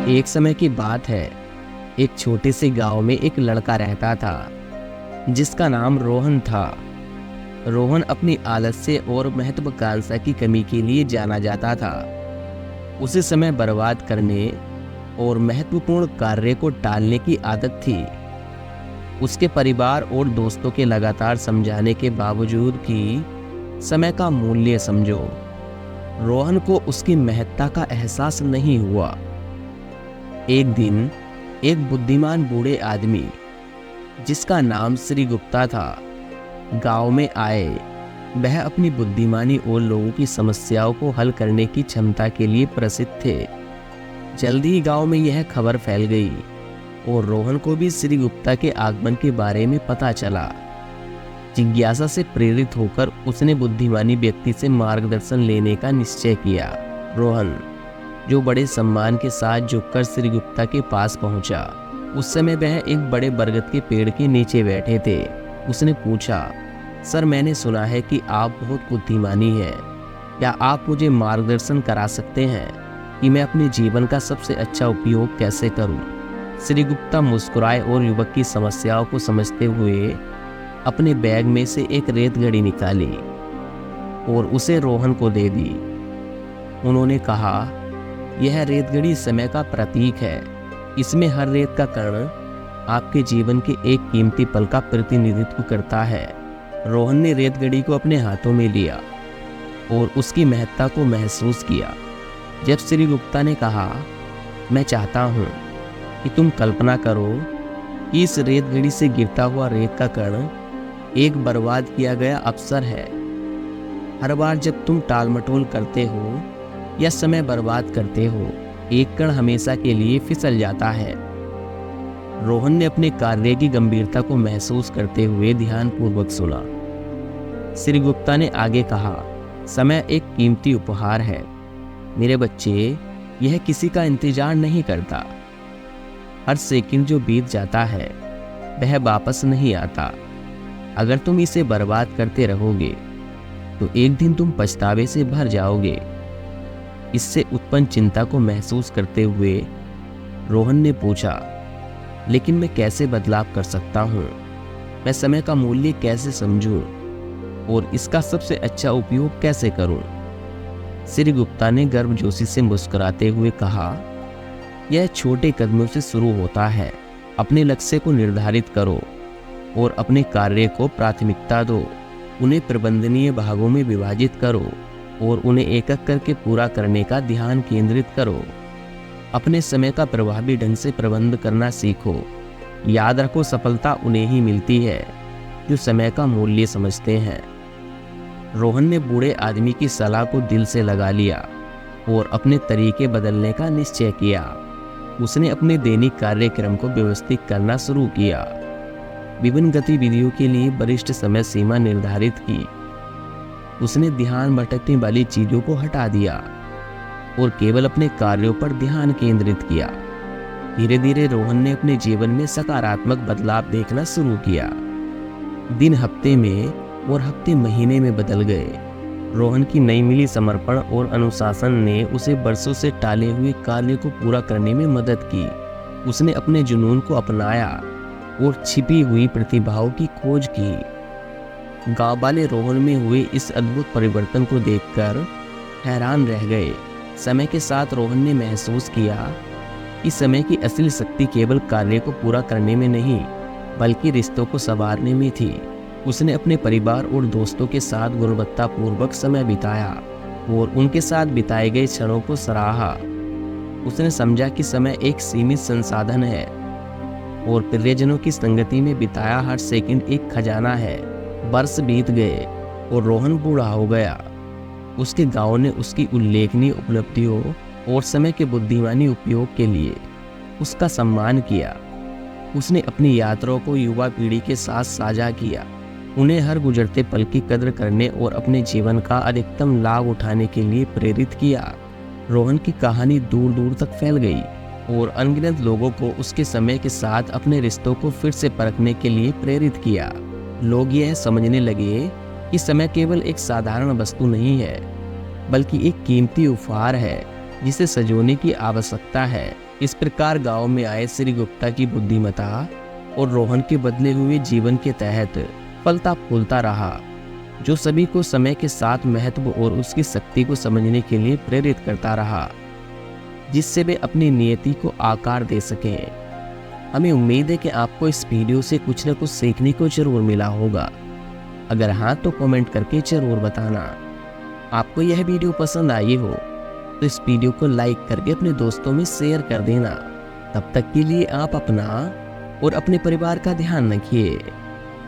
एक समय की बात है। एक छोटे से गांव में एक लड़का रहता था जिसका नाम रोहन था। रोहन अपनी आलस्य और महत्वाकांक्षा की कमी के लिए जाना जाता था। उसे समय बर्बाद करने और महत्वपूर्ण कार्य को टालने की आदत थी। उसके परिवार और दोस्तों के लगातार समझाने के बावजूद कि समय का मूल्य समझो, रोहन को उसकी महत्ता का एहसास नहीं हुआ। एक दिन एक बुद्धिमान बूढ़े आदमी जिसका नाम श्री गुप्ता था गांव में आए। वह अपनी बुद्धिमानी और लोगों की समस्याओं को हल करने की क्षमता के लिए प्रसिद्ध थे। जल्दी ही गांव में यह खबर फैल गई और रोहन को भी श्री गुप्ता के आगमन के बारे में पता चला। जिज्ञासा से प्रेरित होकर उसने बुद्धिमानी व्यक्ति से मार्गदर्शन लेने का निश्चय किया। रोहन, जो बड़े सम्मान के साथ झुककर श्री गुप्ता के पास पहुंचा, उस समय वह एक बड़े बरगद के पेड़ के नीचे बैठे थे। उसने पूछा, सर, मैंने सुना है कि आप बहुत बुद्धिमानी हैं। क्या आप मुझे मार्गदर्शन करा सकते हैं कि मैं अपने जीवन का सबसे अच्छा उपयोग कैसे करूं? श्री गुप्ता मुस्कुराए और युवक की समस्याओं को समझते हुए अपने बैग में से एक रेत घड़ी निकाली और उसे रोहन को दे दी। उन्होंने कहा, यह रेत घड़ी समय का प्रतीक है। इसमें हर रेत का कण आपके जीवन के एक कीमती पल का प्रतिनिधित्व करता है। रोहन ने रेत घड़ी को अपने हाथों में लिया और उसकी महत्ता को महसूस किया। जब श्री गुप्ता ने कहा, मैं चाहता हूँ कि तुम कल्पना करो कि इस रेत घड़ी से गिरता हुआ रेत का कण एक बर्बाद किया गया अवसर है। हर बार जब तुम टालमटोल करते हो या समय बर्बाद करते हो, एक कण हमेशा के लिए फिसल जाता है। रोहन ने अपने कार्य की गंभीरता को महसूस करते हुए ध्यानपूर्वक सुना। श्री गुप्ता ने आगे कहा, समय एक कीमती उपहार है मेरे बच्चे। यह किसी का इंतजार नहीं करता। हर सेकंड जो बीत जाता है वह वापस नहीं आता। अगर तुम इसे बर्बाद करते रहोगे तो एक दिन तुम पछतावे से भर जाओगे। इससे उत्पन्न चिंता को महसूस करते हुए रोहन ने पूछा, लेकिन मैं कैसे बदलाव कर सकता हूँ? मैं समय का मूल्य कैसे समझूं और इसका सबसे अच्छा उपयोग कैसे करूं? श्री गुप्ता ने गर्मजोशी से मुस्कुराते हुए कहा, यह छोटे कदमों से शुरू होता है। अपने लक्ष्य को निर्धारित करो और अपने कार्य को प्राथमिकता दो। उन्हें प्रबंधनीय भागों में विभाजित करो और उन्हें एक एक करके पूरा करने का ध्यान केंद्रित करो। अपने समय का प्रभावी ढंग से प्रबंध करना सीखो। याद रखो, सफलता उन्हें ही मिलती है जो समय का मूल्य समझते हैं। रोहन ने बूढ़े आदमी की सलाह को दिल से लगा लिया और अपने तरीके बदलने का निश्चय किया। उसने अपने दैनिक कार्यक्रम को व्यवस्थित करना शुरू किया। विभिन्न गतिविधियों के लिए वरिष्ठ समय सीमा निर्धारित की। उसने ध्यान भटकने वाली चीजों को हटा दिया और केवल अपने कार्यों पर ध्यान केंद्रित किया। धीरे धीरे रोहन ने अपने जीवन में सकारात्मक बदलाव देखना शुरू किया। दिन हफ्ते में और हफ्ते महीने में बदल गए। रोहन की नई मिली समर्पण और अनुशासन ने उसे बरसों से टाले हुए कार्य को पूरा करने में मदद की। उसने अपने जुनून को अपनाया और छिपी हुई प्रतिभाओं की खोज की। गांव वाले रोहन में हुए इस अद्भुत परिवर्तन को देखकर हैरान रह गए। समय के साथ रोहन ने महसूस किया कि समय की असली शक्ति केवल कार्य को पूरा करने में नहीं, बल्कि रिश्तों को संवारने में थी। उसने अपने परिवार और दोस्तों के साथ गुणवत्तापूर्वक समय बिताया और उनके साथ बिताए गए क्षणों को सराहा। उसने समझा कि समय एक सीमित संसाधन है और प्रियजनों की संगति में बिताया हर सेकंड एक खजाना है। वर्ष बीत गए और रोहन बूढ़ा हो गया। उसके गांव ने उसकी उल्लेखनीय उपलब्धियों और समय के बुद्धिमानी उपयोग के लिए उसका सम्मान किया। उसने अपनी यात्राओं को युवा पीढ़ी के साथ साझा किया, उन्हें हर गुजरते पल की कद्र करने और अपने जीवन का अधिकतम लाभ उठाने के लिए प्रेरित किया। रोहन की कहानी दूर दूर तक फैल गई और अनगिनत लोगों को उसके समय के साथ अपने रिश्तों को फिर से परखने के लिए प्रेरित किया। लोग यह समझने लगे कि समय केवल एक साधारण वस्तु नहीं है, बल्कि एक कीमती उपहार है जिसे सजोने की आवश्यकता है। इस प्रकार गांव में आए श्री गुप्ता की बुद्धिमत्ता और रोहन के बदले हुए जीवन के तहत फलता फूलता रहा, जो सभी को समय के साथ महत्व और उसकी शक्ति को समझने के लिए प्रेरित करता रहा, जिससे वे अपनी नियति को आकार दे सकें। हमें उम्मीद है कि आपको इस वीडियो से कुछ न कुछ सीखने को जरूर मिला होगा। अगर हाँ तो कमेंट करके जरूर बताना। आपको यह वीडियो पसंद आई हो तो इस वीडियो को लाइक करके अपने दोस्तों में शेयर कर देना। तब तक के लिए आप अपना और अपने परिवार का ध्यान रखिए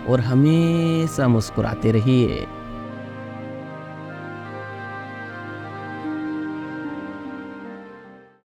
और हमेशा मुस्कुराते रहिए।